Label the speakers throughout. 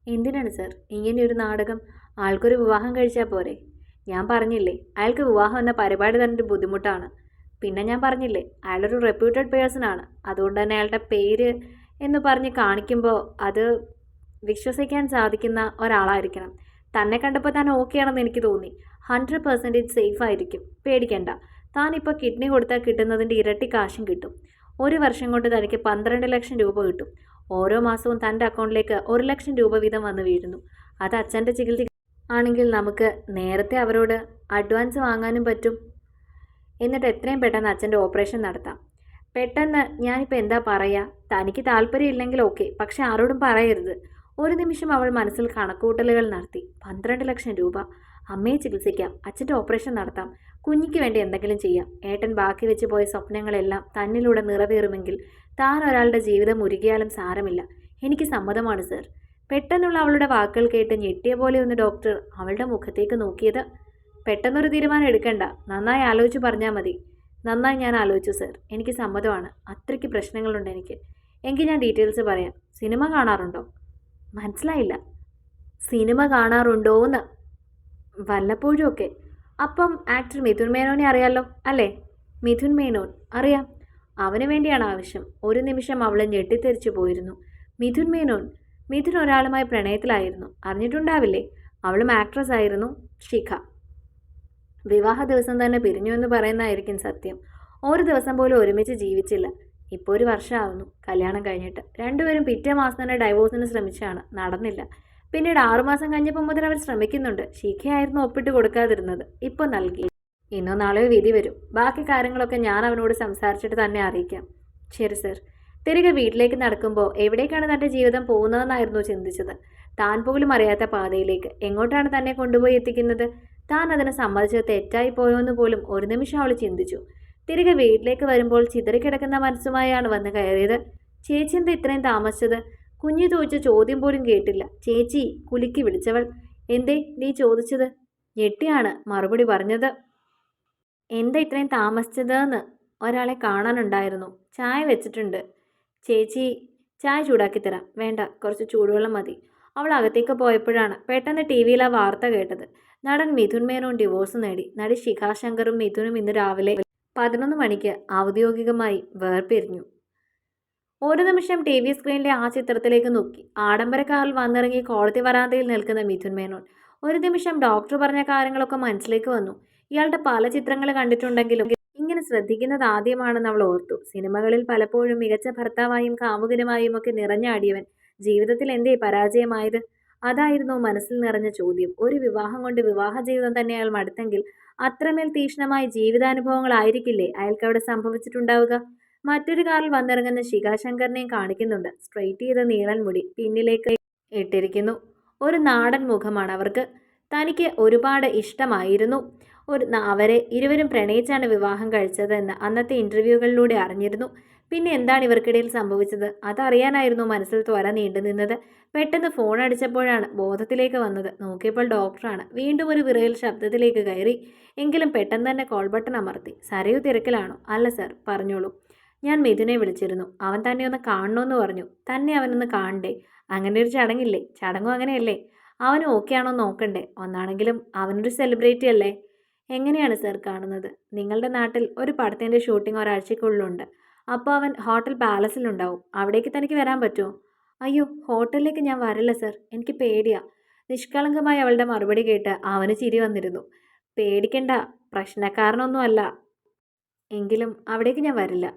Speaker 1: എന്തിനാണ് സർ ഇങ്ങനെയൊരു നാടകം? ആൾക്കൊരു വിവാഹം കഴിച്ചാൽ പോരെ? ഞാൻ പറഞ്ഞില്ലേ അയാൾക്ക് വിവാഹം എന്ന പരിപാടി തന്നെ ഒരു ബുദ്ധിമുട്ടാണ്. പിന്നെ ഞാൻ പറഞ്ഞില്ലേ അയാളൊരു റെപ്യൂട്ടഡ് പേഴ്സൺ ആണ്. അതുകൊണ്ട് തന്നെ അയാളുടെ പേര് എന്ന് പറഞ്ഞ് കാണിക്കുമ്പോൾ അത് വിശ്വസിക്കാൻ സാധിക്കുന്ന ഒരാളായിരിക്കണം. തന്നെ കണ്ടപ്പോൾ താൻ ഓക്കെ ആണെന്ന് എനിക്ക് തോന്നി. 100% സേഫ് ആയിരിക്കും, പേടിക്കണ്ട. താൻ ഇപ്പോൾ കിഡ്നി കൊടുത്താൽ കിട്ടുന്നതിൻ്റെ ഇരട്ടി കാശും കിട്ടും. ഒരു വർഷം കൊണ്ട് തനിക്ക് 12 ലക്ഷം രൂപ കിട്ടും. ഓരോ മാസവും തൻ്റെ അക്കൗണ്ടിലേക്ക് 1 ലക്ഷം രൂപ വീതം വന്ന് വീഴുന്നു. അത് അച്ഛൻ്റെ ചികിത്സ ആണെങ്കിൽ നമുക്ക് നേരത്തെ അവരോട് അഡ്വാൻസ് വാങ്ങാനും പറ്റും. എന്നിട്ട് എത്രയും പെട്ടെന്ന് അച്ഛൻ്റെ ഓപ്പറേഷൻ നടത്താം. പെട്ടെന്ന് ഞാനിപ്പോൾ എന്താ പറയുക? തനിക്ക് താല്പര്യമില്ലെങ്കിൽ ഓക്കെ, പക്ഷെ ആരോടും പറയരുത്. ഒരു നിമിഷം അവൾ മനസ്സിൽ കണക്കുകൂട്ടലുകൾ നടത്തി. 12 ലക്ഷം രൂപ. അമ്മയെ ചികിത്സിക്കാം, അച്ഛൻ്റെ ഓപ്പറേഷൻ നടത്താം, കുഞ്ഞിക്ക് വേണ്ടി എന്തെങ്കിലും ചെയ്യാം. ഏട്ടൻ ബാക്കി വെച്ച് പോയ സ്വപ്നങ്ങളെല്ലാം തന്നിലൂടെ നിറവേറുമെങ്കിൽ താൻ ഒരാളുടെ ജീവിതം ഉരുകിയാലും സാരമില്ല. എനിക്ക് സമ്മതമാണ് സർ. പെട്ടെന്നുള്ള അവളുടെ വാക്കുകൾ കേട്ട് ഞെട്ടിയ പോലെ ഒന്ന് ഡോക്ടർ അവളുടെ മുഖത്തേക്ക് നോക്കിയത്. പെട്ടെന്നൊരു തീരുമാനം എടുക്കണ്ട, നന്നായി ആലോചിച്ച് പറഞ്ഞാൽ മതി. നന്നായി ഞാൻ ആലോചിച്ചു സർ, എനിക്ക് സമ്മതമാണ്. അത്രയ്ക്ക് പ്രശ്നങ്ങളുണ്ട് എനിക്ക്. എങ്കിൽ ഞാൻ ഡീറ്റെയിൽസ് പറയാം. സിനിമ കാണാറുണ്ടോ? മനസ്സിലായില്ല. സിനിമ കാണാറുണ്ടോന്ന്? വല്ലപ്പോഴും ഒക്കെ. അപ്പം ആക്ടർ മിഥുൻ മേനോനെ അറിയാലോ അല്ലേ? മിഥുൻ മേനോൻ അറിയാം. അവന് വേണ്ടിയാണ് ആവശ്യം. ഒരു നിമിഷം അവൾ ഞെട്ടിത്തെറിച്ചു പോയിരുന്നു. മിഥുൻ മേനോൻ? മിഥുൻ ഒരാളുമായി പ്രണയത്തിലായിരുന്നു, അറിഞ്ഞിട്ടുണ്ടാവില്ലേ? അവളും ആക്ട്രസ് ആയിരുന്നു, ശിഖ. വിവാഹ ദിവസം തന്നെ പിരിഞ്ഞു എന്ന് പറയുന്നതായിരിക്കും സത്യം. ഒരു ദിവസം പോലും ഒരുമിച്ച് ജീവിച്ചില്ല. ഇപ്പോൾ ഒരു വർഷമാകുന്നു കല്യാണം കഴിഞ്ഞിട്ട്. രണ്ടുപേരും പിറ്റേ മാസം തന്നെ ഡൈവോഴ്സിന് ശ്രമിച്ചാണ്, നടന്നില്ല. പിന്നീട് 6 മാസം കഴിഞ്ഞപ്പോൾ മുതൽ അവർ ശ്രമിക്കുന്നുണ്ട്. ശിഖയായിരുന്നു ഒപ്പിട്ട് കൊടുക്കാതിരുന്നത്, ഇപ്പോൾ നൽകി. ഇന്നോ നാളെയോ വിധി വരും. ബാക്കി കാര്യങ്ങളൊക്കെ ഞാൻ അവനോട് സംസാരിച്ചിട്ട് തന്നെ അറിയിക്കാം. ശരി സർ. തിരികെ വീട്ടിലേക്ക് നടക്കുമ്പോൾ എവിടേക്കാണ് തൻ്റെ ജീവിതം പോകുന്നതെന്നായിരുന്നു ചിന്തിച്ചത്. താൻ പോലും അറിയാത്ത പാതയിലേക്ക്. എങ്ങോട്ടാണ് തന്നെ കൊണ്ടുപോയി എത്തിക്കുന്നത്? താൻ അതിനെ സമ്മതിച്ചത് തെറ്റായി പോയോന്ന് പോലും ഒരു നിമിഷം അവൾ ചിന്തിച്ചു. തിരികെ വീട്ടിലേക്ക് വരുമ്പോൾ ചിതറിക്കിടക്കുന്ന മനസ്സുമായാണ് വന്ന് കയറിയത്. ചേച്ചി എന്താ ഇത്രയും താമസിച്ചത്? കുഞ്ഞു ചോദിച്ച ചോദ്യം പോലും കേട്ടില്ല. ചേച്ചി കുലുക്കി വിളിച്ചവൾ. എന്തേ നീ ചോദിച്ചത്? ഞെട്ടിയാണ് മറുപടി പറഞ്ഞത്. എന്താ ഇത്രയും താമസിച്ചതെന്ന്? ഒരാളെ കാണാനുണ്ടായിരുന്നു. ചായ വെച്ചിട്ടുണ്ട്. ചേച്ചി ചായ ചൂടാക്കി തരാം. വേണ്ട, കുറച്ച് ചൂടുവെള്ളം മതി. അവൾ അകത്തേക്ക് പോയപ്പോഴാണ് പെട്ടെന്ന് ടി വിയിൽ ആ വാർത്ത കേട്ടത്. നടൻ മിഥുൻ മേനോൻ ഡിവോഴ്സ് നേടി. നടി ശിഖ ശങ്കറും മിഥുനും ഇന്ന് രാവിലെ 11 മണിക്ക് ഔദ്യോഗികമായി വേർപിരിഞ്ഞു. ഒരു നിമിഷം ടി വി സ്ക്രീനിലെ ആ ചിത്രത്തിലേക്ക് നോക്കി. ആഡംബര കാറിൽ വന്നിറങ്ങി കോടതി വരാന്തയിൽ നിൽക്കുന്ന മിഥുൻ മേനോൻ. ഒരു നിമിഷം ഡോക്ടർ പറഞ്ഞ കാര്യങ്ങളൊക്കെ മനസ്സിലേക്ക് വന്നു. ഇയാളുടെ പല ചിത്രങ്ങൾ കണ്ടിട്ടുണ്ടെങ്കിലും ഇങ്ങനെ ശ്രദ്ധിക്കുന്നത് ആദ്യമാണെന്ന് അവൾ ഓർത്തു. സിനിമകളിൽ പലപ്പോഴും മികച്ച ഭർത്താവായും കാമുകനുമായും ഒക്കെ നിറഞ്ഞാടിയവൻ ജീവിതത്തിൽ എന്തേ പരാജയമായത്? അതായിരുന്നു മനസ്സിൽ നിറഞ്ഞ ചോദ്യം. ഒരു വിവാഹം കൊണ്ട് വിവാഹ ജീവിതം തന്നെ അയാൾ മടുത്തെങ്കിൽ അത്രമേൽ തീക്ഷ്ണമായ ജീവിതാനുഭവങ്ങളായിരിക്കില്ലേ അയാൾക്കവിടെ സംഭവിച്ചിട്ടുണ്ടാവുക? മറ്റൊരു കാറിൽ വന്നിറങ്ങുന്ന ശിഖാശങ്കറിനെയും കാണിക്കുന്നുണ്ട്. സ്ട്രെയിറ്റ് ചെയ്ത നീളൻ മുടി പിന്നിലേക്ക് ഇട്ടിരിക്കുന്നു. ഒരു നാടൻ മുഖമാണ് അവർക്ക്. തനിക്ക് ഒരുപാട് ഇഷ്ടമായിരുന്നു. അവരെ ഇരുവരും പ്രണയിച്ചാണ് വിവാഹം കഴിച്ചതെന്ന് അന്നത്തെ ഇൻ്റർവ്യൂകളിലൂടെ അറിഞ്ഞിരുന്നു. പിന്നെ എന്താണ് ഇവർക്കിടയിൽ സംഭവിച്ചത്? അതറിയാനായിരുന്നു മനസ്സിൽ ത്വര നീണ്ടു നിന്നത്. പെട്ടെന്ന് ഫോൺ അടിച്ചപ്പോഴാണ് ബോധത്തിലേക്ക് വന്നത്. നോക്കിയപ്പോൾ ഡോക്ടറാണ്. വീണ്ടും ഒരു വിറയൽ ശബ്ദത്തിലേക്ക് കയറി. എങ്കിലും പെട്ടെന്ന് തന്നെ കോൾ ബട്ടൺ അമർത്തി. സരയു തിരക്കിലാണോ? അല്ല സർ, പറഞ്ഞോളൂ. ഞാൻ മിഥുനെ വിളിച്ചിരുന്നു. അവൻ തന്നെ ഒന്ന് കാണണമെന്ന് പറഞ്ഞു. തന്നെ അവനൊന്ന് കാണണ്ടേ? അങ്ങനെ ഒരു ചടങ്ങില്ലേ? ചടങ്ങും അങ്ങനെയല്ലേ? അവന് ഓക്കെ ആണോ നോക്കണ്ടേ? ഒന്നാണെങ്കിലും അവനൊരു സെലിബ്രിറ്റി അല്ലേ? എങ്ങനെയാണ് സർ കാണുന്നത്? നിങ്ങളുടെ നാട്ടിൽ ഒരു പടത്തിൻ്റെ ഷൂട്ടിംഗ് ഒരാഴ്ചയ്ക്കുള്ളിലുണ്ട്. അപ്പോൾ അവൻ ഹോട്ടൽ പാലസിലുണ്ടാവും. അവിടേക്ക് തനിക്ക് വരാൻ പറ്റുമോ? അയ്യോ, ഹോട്ടലിലേക്ക് ഞാൻ വരില്ല സർ, എനിക്ക് പേടിയാ. നിഷ്കളങ്കമായി അവളുടെ മറുപടി കേട്ട് അവന് ചിരി വന്നിരുന്നു. പേടിക്കണ്ട, പ്രശ്നക്കാരനൊന്നുമല്ല. എങ്കിലും അവിടേക്ക് ഞാൻ വരില്ല.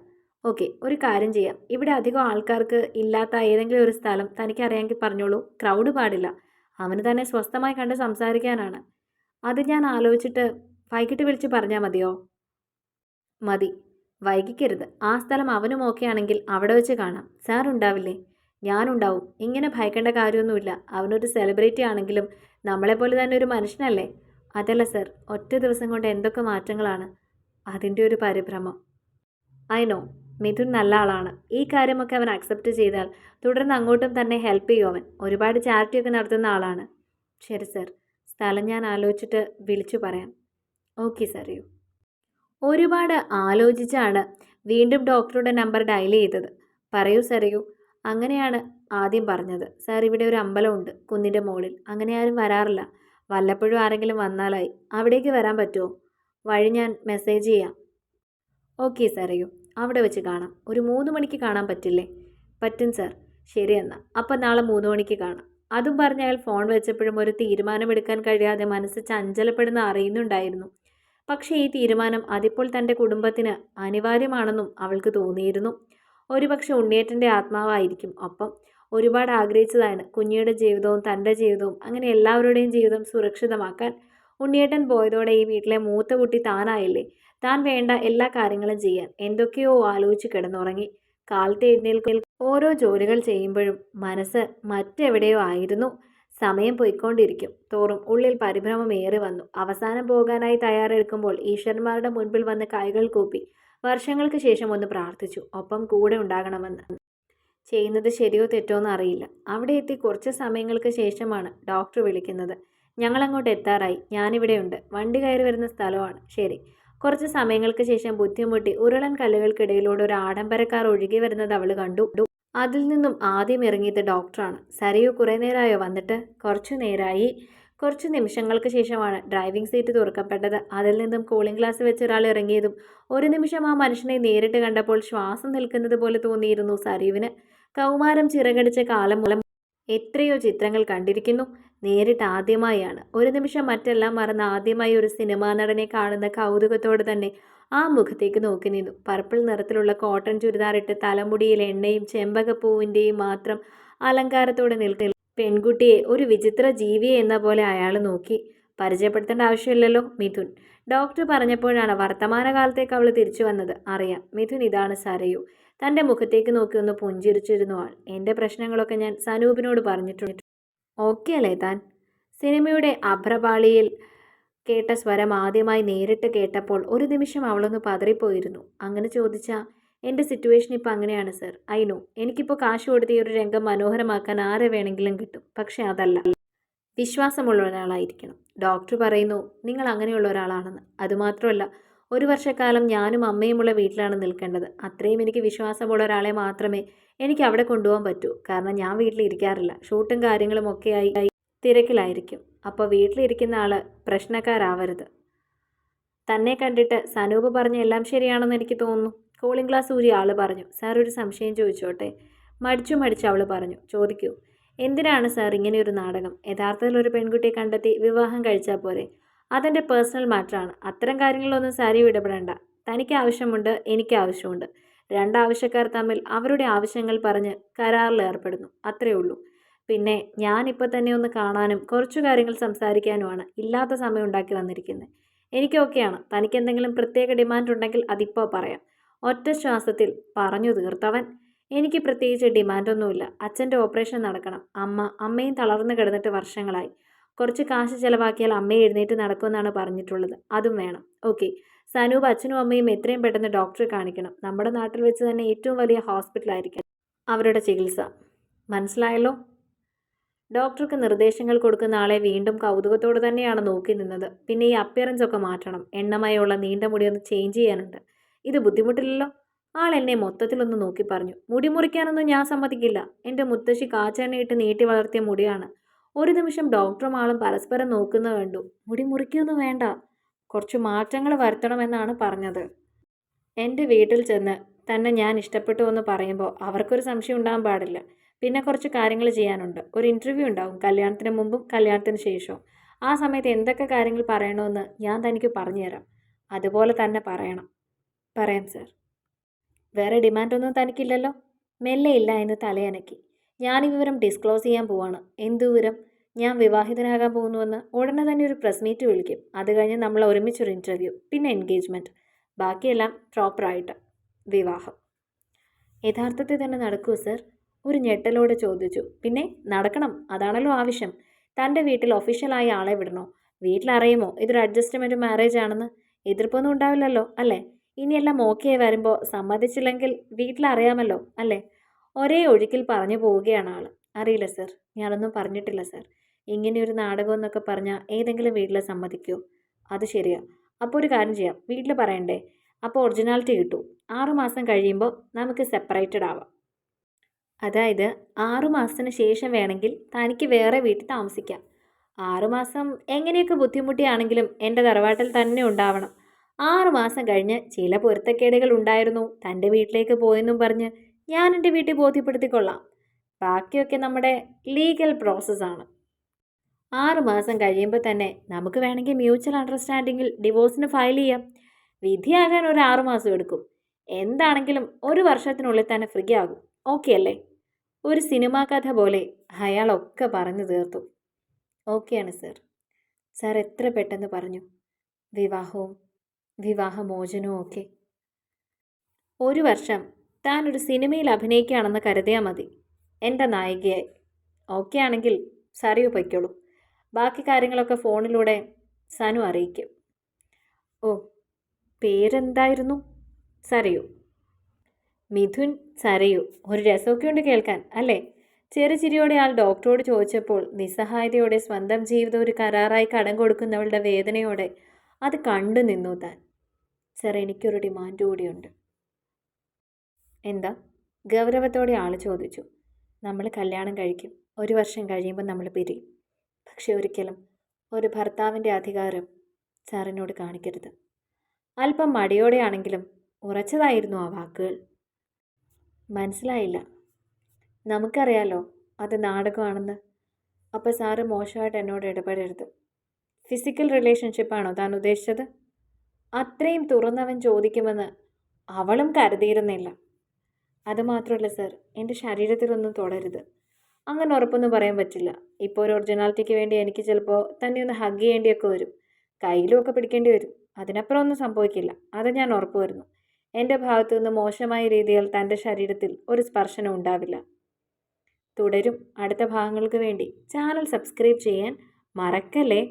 Speaker 1: ഓക്കെ, ഒരു കാര്യം ചെയ്യാം. ഇവിടെ അധികം ആൾക്കാർക്ക് ഇല്ലാത്ത ഏതെങ്കിലും ഒരു സ്ഥലം തനിക്കറിയാമെങ്കിൽ പറഞ്ഞോളൂ. ക്രൗഡ് പാടില്ല. അവന് തന്നെ സ്വസ്ഥമായി കണ്ട് സംസാരിക്കാനാണ്. അത് ഞാൻ ആലോചിച്ചിട്ട് വൈകിട്ട് വിളിച്ച് പറഞ്ഞാൽ മതിയോ? മതി, വൈകിക്കരുത്. ആ സ്ഥലം അവനും ഓക്കെ ആണെങ്കിൽ അവിടെ വെച്ച് കാണാം. സാർ ഉണ്ടാവില്ലേ? ഞാനുണ്ടാവും. ഇങ്ങനെ ഭയക്കേണ്ട കാര്യമൊന്നുമില്ല. അവനൊരു സെലിബ്രിറ്റി ആണെങ്കിലും നമ്മളെപ്പോലെ തന്നെ ഒരു മനുഷ്യനല്ലേ? അതല്ല സർ, ഒറ്റ ദിവസം കൊണ്ട് എന്തൊക്കെ മാറ്റങ്ങളാണ്. അതിൻ്റെ ഒരു പരിഭ്രമം. ഐ നോ, മിഥുൻ നല്ല ആളാണ്. ഈ കാര്യമൊക്കെ അവൻ അക്സെപ്റ്റ് ചെയ്താൽ തുടർന്ന് അങ്ങോട്ടും തന്നെ ഹെൽപ്പ് ചെയ്യും. അവൻ ഒരുപാട് ചാരിറ്റിയൊക്കെ നടത്തുന്ന ആളാണ്. ശരി സർ, സ്ഥലം ഞാൻ ആലോചിച്ചിട്ട് വിളിച്ചു പറയാം. ഓക്കെ സറിയു. ഒരുപാട് ആലോചിച്ചാണ് വീണ്ടും ഡോക്ടറുടെ നമ്പർ ഡയൽ ചെയ്തത്. പറയൂ സറിയു, അങ്ങനെയാണ് ആദ്യം പറഞ്ഞത്. സാർ, ഇവിടെ ഒരു അമ്പലമുണ്ട് കുന്നിൻ്റെ മുകളിൽ. അങ്ങനെ ആരും വരാറില്ല. വല്ലപ്പോഴും ആരെങ്കിലും വന്നാലായി. അവിടേക്ക് വരാൻ പറ്റുമോ? വഴി ഞാൻ മെസ്സേജ് ചെയ്യാം. ഓക്കെ സാറേയോ, അവിടെ വെച്ച് കാണാം. ഒരു 3 മണിക്ക് കാണാൻ പറ്റില്ലേ? പറ്റും സാർ. ശരി എന്നാൽ. അപ്പം നാളെ 3 മണിക്ക് കാണാം. അതും പറഞ്ഞ് അയാൾ ഫോൺ വെച്ചപ്പോഴും ഒരു തീരുമാനമെടുക്കാൻ കഴിയാതെ മനസ്സ് ചഞ്ചലപ്പെടുന്ന അറിയുന്നുണ്ടായിരുന്നു. പക്ഷേ ഈ തീരുമാനം അതിപ്പോൾ തൻ്റെ കുടുംബത്തിന് അനിവാര്യമാണെന്നും അവൾക്ക് തോന്നിയിരുന്നു. ഒരുപക്ഷെ ഉണ്ണിയേട്ടൻ്റെ ആത്മാവായിരിക്കും ഒപ്പം. ഒരുപാട് ആഗ്രഹിച്ചതാണ് കുഞ്ഞിയുടെ ജീവിതവും തൻ്റെ ജീവിതവും അങ്ങനെ എല്ലാവരുടെയും ജീവിതം സുരക്ഷിതമാക്കാൻ. ഉണ്ണിയേട്ടൻ പോയതോടെ ഈ വീട്ടിലെ മൂത്ത കുട്ടി താനായില്ലേ. താൻ വേണ്ട എല്ലാ കാര്യങ്ങളും ചെയ്യാൻ എന്തൊക്കെയോ ആലോചിച്ച് കിടന്നുറങ്ങി. കാലത്ത് എഴുന്നേൽക്കൽ ഓരോ ജോലികൾ ചെയ്യുമ്പോഴും മനസ്സ് മറ്റെവിടെയോ ആയിരുന്നു. സമയം പോയിക്കൊണ്ടിരിക്കും തോറും ഉള്ളിൽ പരിഭ്രമം ഏറി വന്നു. അവസാനം പോകാനായി തയ്യാറെടുക്കുമ്പോൾ ഈശ്വരന്മാരുടെ മുൻപിൽ വന്ന് കൈകൾ കൂപ്പി വർഷങ്ങൾക്ക് ശേഷം ഒന്ന് പ്രാർത്ഥിച്ചു, ഒപ്പം കൂടെ ഉണ്ടാകണമെന്ന്. ചെയ്യുന്നത് ശരിയോ തെറ്റോ എന്ന് അറിയില്ല. അവിടെ എത്തി കുറച്ച് സമയങ്ങൾക്ക് ശേഷമാണ് ഡോക്ടർ വിളിക്കുന്നത്. ഞങ്ങളങ്ങോട്ട് എത്താറായി. ഞാനിവിടെയുണ്ട്. വണ്ടി കയറി വരുന്ന സ്ഥലമാണ്. ശരി. കുറച്ച് സമയങ്ങൾക്ക് ശേഷം ബുദ്ധിമുട്ടി ഉരുളൻ കല്ലുകൾക്കിടയിലൂടെ ഒരു ആഡംബരക്കാർ ഒഴുകി വരുന്നത് അവൾ കണ്ടു. അതിൽ നിന്നും ആദ്യം ഇറങ്ങിയത് ഡോക്ടറാണ്. സരയു കുറേ നേരമായോ വന്നിട്ട്? കുറച്ചു നേരമായി. കുറച്ച് നിമിഷങ്ങൾക്ക് ശേഷമാണ് ഡ്രൈവിംഗ് സീറ്റ് തുറക്കപ്പെട്ടത്. അതിൽ നിന്നും കൂളിംഗ് ഗ്ലാസ് വെച്ച് ഒരാൾ ഇറങ്ങിയതും ഒരു നിമിഷം ആ മനുഷ്യനെ നേരിട്ട് കണ്ടപ്പോൾ ശ്വാസം നിൽക്കുന്നത് പോലെ തോന്നിയിരുന്നു സരയുവിന്. കൗമാരം ചിറകടിച്ച കാലം മൂലം എത്രയോ ചിത്രങ്ങൾ കണ്ടിരിക്കുന്നു. നേരിട്ട് ആദ്യമായാണ്. ഒരു നിമിഷം മറ്റെല്ലാം മറന്ന് ആദ്യമായി ഒരു സിനിമാ നടനെ കാണുന്ന കൗതുകത്തോടെ തന്നെ ആ മുഖത്തേക്ക് നോക്കി നിന്നു. പർപ്പിൾ നിറത്തിലുള്ള കോട്ടൺ ചുരിദാറിട്ട് തലമുടിയിൽ എണ്ണയും ചെമ്പകപ്പൂവിൻ്റെയും മാത്രം അലങ്കാരത്തോടെ നിൽക്കുന്ന പെൺകുട്ടിയെ ഒരു വിചിത്ര ജീവിയെ എന്ന പോലെ അയാൾ നോക്കി. പരിചയപ്പെടുത്തേണ്ട ആവശ്യമില്ലല്ലോ, മിഥുൻ. ഡോക്ടർ പറഞ്ഞപ്പോഴാണ് വർത്തമാനകാലത്തേക്ക് അവൾ തിരിച്ചു വന്നത്. അറിയാം മിഥുൻ, ഇതാണ് സരയു. തൻ്റെ മുഖത്തേക്ക് നോക്കി ഒന്ന് പുഞ്ചിരിച്ചിരുന്നു ആൾ. എൻ്റെ പ്രശ്നങ്ങളൊക്കെ ഞാൻ സനൂപിനോട് പറഞ്ഞിട്ടുണ്ട്. ഓക്കെ അല്ലേ താൻ? സിനിമയുടെ അഭ്രപാളിയിൽ കേട്ട സ്വരം ആദ്യമായി നേരിട്ട് കേട്ടപ്പോൾ ഒരു നിമിഷം അവളൊന്ന് പതറിപ്പോയിരുന്നു. അങ്ങനെ ചോദിച്ചാൽ എൻ്റെ സിറ്റുവേഷൻ ഇപ്പോൾ അങ്ങനെയാണ് സർ. I know. എനിക്കിപ്പോൾ കാശ് കൊടുത്ത് ഈ ഒരു രംഗം മനോഹരമാക്കാൻ ആരെ വേണമെങ്കിലും കിട്ടും. പക്ഷേ അതല്ല. വിശ്വാസമുള്ള ഒരാളായിരിക്കണം. ഡോക്ടർ പറയുന്നു നിങ്ങൾ അങ്ങനെയുള്ള ഒരാളാണെന്ന്. അതുമാത്രമല്ല, 1 വർഷക്കാലം ഞാനും അമ്മയുമുള്ള വീട്ടിലാണ് നിൽക്കേണ്ടത്. അത്രയും എനിക്ക് വിശ്വാസമുള്ള ഒരാളെ മാത്രമേ എനിക്ക് അവിടെ കൊണ്ടുപോകാൻ പറ്റൂ. കാരണം ഞാൻ വീട്ടിലിരിക്കാറില്ല. ഷൂട്ടും കാര്യങ്ങളും ഒക്കെയായി തിരക്കിലായിരിക്കും. അപ്പോൾ വീട്ടിലിരിക്കുന്ന ആൾ പ്രശ്നക്കാരാവരുത്. തന്നെ കണ്ടിട്ട് സനൂപ് പറഞ്ഞ എല്ലാം ശരിയാണെന്ന് എനിക്ക് തോന്നുന്നു. കൂളിംഗ് ഗ്ലാസ് ഊരി ആൾ പറഞ്ഞു. സാർ, ഒരു സംശയം ചോദിച്ചോട്ടെ? മടിച്ചു അവൾ പറഞ്ഞു. ചോദിക്കൂ. എന്തിനാണ് സാർ ഇങ്ങനെയൊരു നാടകം? യഥാർത്ഥത്തിൽ ഒരു പെൺകുട്ടിയെ കണ്ടെത്തി വിവാഹം കഴിച്ചാൽ പോരെ? അതെൻ്റെ പേഴ്സണൽ മാറ്ററാണ്. അത്തരം കാര്യങ്ങളൊന്നും സാരിയും ഇടപെടേണ്ട. തനിക്ക് ആവശ്യമുണ്ട്, എനിക്ക് ആവശ്യമുണ്ട്. 2 ആവശ്യക്കാർ തമ്മിൽ അവരുടെ ആവശ്യങ്ങൾ പറഞ്ഞ് കരാറിൽ ഏർപ്പെടുന്നു. അത്രയേ ഉള്ളൂ. പിന്നെ ഞാനിപ്പോൾ തന്നെ ഒന്ന് കാണാനും കുറച്ചു കാര്യങ്ങൾ സംസാരിക്കാനുമാണ് ഇല്ലാത്ത സമയം ഉണ്ടാക്കി വന്നിരിക്കുന്നത്. എനിക്ക് ഓക്കെയാണ്. തനിക്ക് എന്തെങ്കിലും പ്രത്യേക ഡിമാൻഡ് ഉണ്ടെങ്കിൽ അതിപ്പോൾ പറയാം. ഒറ്റ ശ്വാസത്തിൽ പറഞ്ഞു തീർത്തവൻ. എനിക്ക് പ്രത്യേകിച്ച് ഡിമാൻഡൊന്നുമില്ല. അച്ഛൻ്റെ ഓപ്പറേഷൻ നടക്കണം. അമ്മയും തളർന്നു കിടന്നിട്ട് വർഷങ്ങളായി. കുറച്ച് കാശ് ചിലവാക്കിയാൽ അമ്മയെ എഴുന്നേറ്റ് നടക്കുമെന്നാണ് പറഞ്ഞിട്ടുള്ളത്. അതും വേണം. ഓക്കെ. സനൂപ് അച്ഛനും അമ്മയും എത്രയും പെട്ടെന്ന് ഡോക്ടറെ കാണിക്കണം. നമ്മുടെ നാട്ടിൽ വെച്ച് തന്നെ ഏറ്റവും വലിയ ഹോസ്പിറ്റലായിരിക്കണം അവരുടെ ചികിത്സ. മനസ്സിലായല്ലോ? ഡോക്ടർക്ക് നിർദ്ദേശങ്ങൾ കൊടുക്കുന്ന ആളെ വീണ്ടും കൗതുകത്തോടെ തന്നെയാണ് നോക്കി നിന്നത്. പിന്നെ ഈ അപ്പിയറൻസ് ഒക്കെ മാറ്റണം. എണ്ണമയുള്ള നീണ്ട മുടിയൊന്ന് ചേഞ്ച് ചെയ്യാനുണ്ട്. ഇത് ബുദ്ധിമുട്ടില്ലല്ലോ? ആൾ എന്നെ മൊത്തത്തിലൊന്ന് നോക്കി പറഞ്ഞു. മുടി മുറിക്കാനൊന്നും ഞാൻ സമ്മതിക്കില്ല. എൻ്റെ മുത്തശ്ശി കാച്ചെണ്ണയിട്ട് നീട്ടി വളർത്തിയ മുടിയാണ്. ഒരു നിമിഷം ഡോക്ടറും ആളും പരസ്പരം നോക്കുന്നത് കണ്ടു. മുടി മുറിക്കൊന്നും വേണ്ട, കുറച്ച് മാറ്റങ്ങൾ വരുത്തണമെന്നാണ് പറഞ്ഞത്. എൻ്റെ വീട്ടിൽ ചെന്ന് തന്നെ ഞാൻ ഇഷ്ടപ്പെട്ടു എന്ന് പറയുമ്പോൾ അവർക്കൊരു സംശയം ഉണ്ടാകാൻ പാടില്ല. പിന്നെ കുറച്ച് കാര്യങ്ങൾ ചെയ്യാനുണ്ട്. ഒരു ഇൻ്റർവ്യൂ ഉണ്ടാവും, കല്യാണത്തിന് മുമ്പും കല്യാണത്തിന് ശേഷവും. ആ സമയത്ത് എന്തൊക്കെ കാര്യങ്ങൾ പറയണമെന്ന് ഞാൻ തനിക്ക് പറഞ്ഞുതരാം. അതുപോലെ തന്നെ പറയണം. പറയാം സാർ. വേറെ ഡിമാൻഡൊന്നും തനിക്കില്ലല്ലോ? മെല്ലെ ഇല്ല എന്ന് തലയനക്കി. ഞാൻ ഈ വിവരം ഡിസ്ക്ലോസ് ചെയ്യാൻ പോവാണ്. എന്ത് വിവരം? ഞാൻ വിവാഹിതനാകാൻ പോകുന്നുവെന്ന്. ഉടനെ തന്നെ ഒരു പ്രസ് മീറ്റ് വിളിക്കും. അത് കഴിഞ്ഞ് നമ്മൾ ഒരുമിച്ചൊരു ഇൻ്റർവ്യൂ, പിന്നെ എൻഗേജ്മെൻറ്റ്, ബാക്കിയെല്ലാം പ്രോപ്പറായിട്ട്. വിവാഹം യഥാർത്ഥത്തിൽ തന്നെ നടക്കൂ സർ? ഒരു ഞെട്ടലോടെ ചോദിച്ചു. പിന്നെ നടക്കണം, അതാണല്ലോ ആവശ്യം. തൻ്റെ വീട്ടിൽ ഒഫീഷ്യലായ ആളെ വിടണോ? വീട്ടിലറിയുമോ ഇതൊരു അഡ്ജസ്റ്റ്മെൻറ്റ് മാരേജ് ആണെന്ന്? എതിർപ്പൊന്നും ഉണ്ടാവില്ലല്ലോ അല്ലേ? ഇനിയെല്ലാം ഓക്കെ വരുമ്പോൾ സമ്മതിച്ചില്ലെങ്കിൽ വീട്ടിലറിയാമല്ലോ അല്ലേ? ഒരേ ഒഴുക്കിൽ പറഞ്ഞു പോവുകയാണ് ആൾ. അറിയില്ല സർ, ഞാനൊന്നും പറഞ്ഞിട്ടില്ല സർ. ഇങ്ങനെയൊരു നാടകം എന്നൊക്കെ പറഞ്ഞാൽ ഏതെങ്കിലും വീട്ടിൽ സമ്മതിക്കുമോ? അത് ശരിയാ. അപ്പോൾ ഒരു കാര്യം ചെയ്യാം, വീട്ടിൽ പറയണ്ടേ? അപ്പോൾ ഒറിജിനാലിറ്റി കിട്ടൂ. 6 മാസം കഴിയുമ്പോൾ നമുക്ക് സെപ്പറേറ്റഡ് ആവാം. അതായത് 6 മാസത്തിന് ശേഷം വേണമെങ്കിൽ തനിക്ക് വേറെ വീട്ടിൽ താമസിക്കാം. 6 മാസം എങ്ങനെയൊക്കെ ബുദ്ധിമുട്ടിയാണെങ്കിലും എൻ്റെ തറവാട്ടിൽ തന്നെ ഉണ്ടാവണം. 6 മാസം കഴിഞ്ഞ് ചില പൊരുത്തക്കേടുകൾ ഉണ്ടായിരുന്നു, തൻ്റെ വീട്ടിലേക്ക് പോയെന്നും പറഞ്ഞ് ഞാൻ എൻ്റെ വീട്ടിൽ ബോധ്യപ്പെടുത്തിക്കൊള്ളാം. ബാക്കിയൊക്കെ നമ്മുടെ ലീഗൽ പ്രോസസ്സാണ്. 6 മാസം കഴിയുമ്പോൾ തന്നെ നമുക്ക് വേണമെങ്കിൽ മ്യൂച്വൽ അണ്ടർസ്റ്റാൻഡിങ്ങിൽ ഡിവോഴ്സിന് ഫയൽ ചെയ്യാം. വിധിയാകാൻ ഒരു 6 മാസം എടുക്കും. എന്താണെങ്കിലും 1 വർഷത്തിനുള്ളിൽ തന്നെ ഫ്രീ ആകും. ഓക്കെ അല്ലേ? ഒരു സിനിമാ കഥ പോലെ അയാളൊക്കെ പറഞ്ഞു തീർത്തു. ഓക്കെയാണ് സർ. സാർ എത്ര പെട്ടെന്ന് പറഞ്ഞു. വിവാഹവും വിവാഹമോചനവും ഒക്കെ. 1 വർഷം താൻ ഒരു സിനിമയിൽ അഭിനയിക്കുകയാണെന്ന് കരുതിയാൽ മതി എൻ്റെ നായികയായി. ഓക്കെ ആണെങ്കിൽ സറിയു പൊയ്ക്കോളൂ. ബാക്കി കാര്യങ്ങളൊക്കെ ഫോണിലൂടെ സനു അറിയിക്കും. ഓ, പേരെന്തായിരുന്നു? സറിയു. മിഥുൻ സരയു. ഒരു രസമൊക്കെ ഉണ്ട് കേൾക്കാൻ അല്ലേ? ചെറുചിരിയോടെ ആൾ ഡോക്ടറോട് ചോദിച്ചപ്പോൾ നിസ്സഹായതയോടെ സ്വന്തം ജീവിതം ഒരു കരാറായി കടം കൊടുക്കുന്നവളുടെ വേദനയോടെ അത് കണ്ടു നിന്നു താൻ. സർ, എനിക്കൊരു ഡിമാൻഡ് കൂടിയുണ്ട്. എന്താ? ഗൗരവത്തോടെ ആൾ ചോദിച്ചു. നമ്മൾ കല്യാണം കഴിക്കും. 1 വർഷം കഴിയുമ്പോൾ നമ്മൾ പിരിയും. പക്ഷെ ഒരിക്കലും ഒരു ഭർത്താവിൻ്റെ അധികാരം സാറിനോട് കാണിക്കരുത്. അല്പം മടിയോടെയാണെങ്കിലും ഉറച്ചതായിരുന്നു ആ വാക്കുകൾ. മനസ്സിലായില്ല. നമുക്കറിയാലോ അത് നാടകമാണെന്ന്. അപ്പോൾ സാറ് മോശമായിട്ട് എന്നോട് ഇടപെടരുത്. ഫിസിക്കൽ റിലേഷൻഷിപ്പാണോ താൻ ഉദ്ദേശിച്ചത്? അത്രയും തുറന്നവൻ ചോദിക്കുമെന്ന് അവളും കരുതിയിരുന്നില്ല. അതുമാത്രമല്ല സർ, എൻ്റെ ശരീരത്തിലൊന്നും തുടരുത്. അങ്ങനെ ഉറപ്പൊന്നും പറയാൻ പറ്റില്ല. ഇപ്പോൾ ഒരു ഒറിജിനാലിറ്റിക്ക് വേണ്ടി എനിക്ക് ചിലപ്പോൾ തന്നെ ഒന്ന് ഹഗ് ചെയ്യേണ്ടിയൊക്കെ വരും, കയ്യിലും ഒക്കെ പിടിക്കേണ്ടി വരും. അതിനപ്പുറം ഒന്നും സംഭവിക്കില്ല, അത് ഞാൻ ഉറപ്പ് വരുന്നു. എൻ്റെ ഭാഗത്തു നിന്ന് മോശമായ രീതിയിൽ തൻ്റെ ശരീരത്തിൽ ഒരു സ്പർശനം ഉണ്ടാവില്ല. തുടരും അടുത്ത ഭാഗങ്ങൾക്ക് വേണ്ടി ചാനൽ സബ്സ്ക്രൈബ് ചെയ്യാൻ മറക്കല്ലേ.